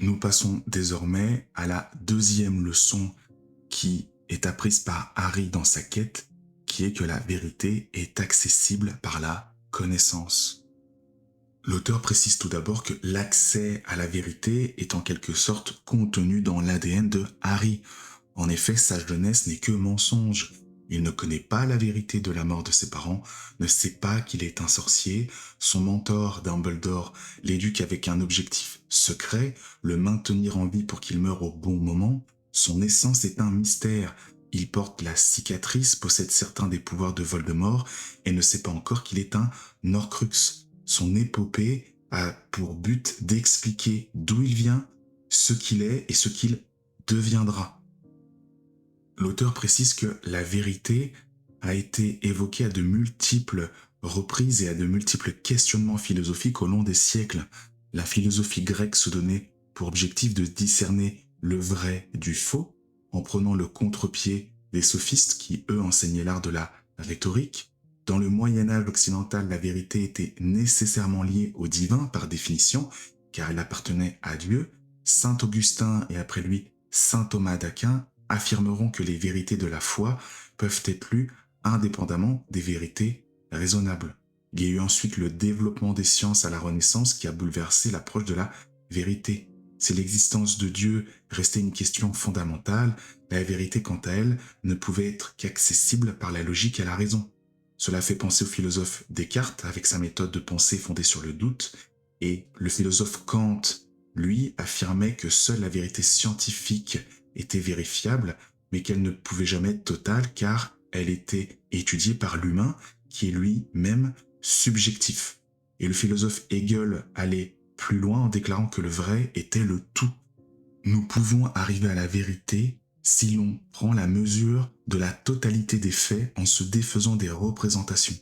Nous passons désormais à la deuxième leçon qui est apprise par Harry dans sa quête, qui est que la vérité est accessible par la connaissance. L'auteur précise tout d'abord que l'accès à la vérité est en quelque sorte contenu dans l'ADN de Harry. En effet, sa jeunesse n'est que mensonge. Il ne connaît pas la vérité de la mort de ses parents, ne sait pas qu'il est un sorcier. Son mentor, Dumbledore, l'éduque avec un objectif secret, le maintenir en vie pour qu'il meure au bon moment. Son essence est un mystère. Il porte la cicatrice, possède certains des pouvoirs de Voldemort et ne sait pas encore qu'il est un Horcrux. Son épopée a pour but d'expliquer d'où il vient, ce qu'il est et ce qu'il deviendra. L'auteur précise que la vérité a été évoquée à de multiples reprises et à de multiples questionnements philosophiques au long des siècles. La philosophie grecque se donnait pour objectif de discerner le vrai du faux, en prenant le contre-pied des sophistes qui, eux, enseignaient l'art de la rhétorique. Dans le Moyen-Âge occidental, la vérité était nécessairement liée au divin par définition, car elle appartenait à Dieu. Saint Augustin et après lui Saint Thomas d'Aquin affirmeront que les vérités de la foi peuvent être lues indépendamment des vérités raisonnables. Il y a eu ensuite le développement des sciences à la Renaissance qui a bouleversé l'approche de la vérité. Si l'existence de Dieu restait une question fondamentale, la vérité quant à elle ne pouvait être qu'accessible par la logique et la raison. Cela fait penser au philosophe Descartes avec sa méthode de pensée fondée sur le doute, et le philosophe Kant, lui, affirmait que seule la vérité scientifique était vérifiable, mais qu'elle ne pouvait jamais être totale car elle était étudiée par l'humain qui est lui-même subjectif. Et le philosophe Hegel allait plus loin en déclarant que le vrai était le tout. Nous pouvons arriver à la vérité si l'on prend la mesure de la totalité des faits en se défaisant des représentations.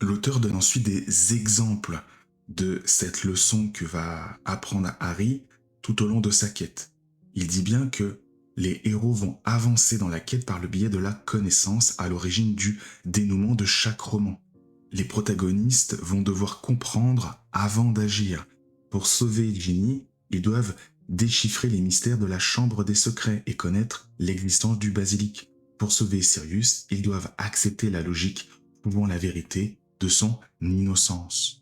L'auteur donne ensuite des exemples de cette leçon que va apprendre Harry tout au long de sa quête. Il dit bien que les héros vont avancer dans la quête par le biais de la connaissance à l'origine du dénouement de chaque roman. Les protagonistes vont devoir comprendre avant d'agir. Pour sauver Ginny, ils doivent déchiffrer les mystères de la chambre des secrets et connaître l'existence du basilic. Pour sauver Sirius, ils doivent accepter la logique prouvant la vérité de son innocence.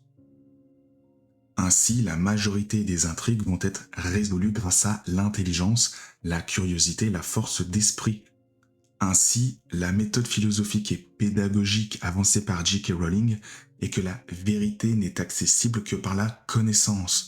Ainsi, la majorité des intrigues vont être résolues grâce à l'intelligence, la curiosité, la force d'esprit. Ainsi, la méthode philosophique et pédagogique avancée par J.K. Rowling est que la vérité n'est accessible que par la connaissance.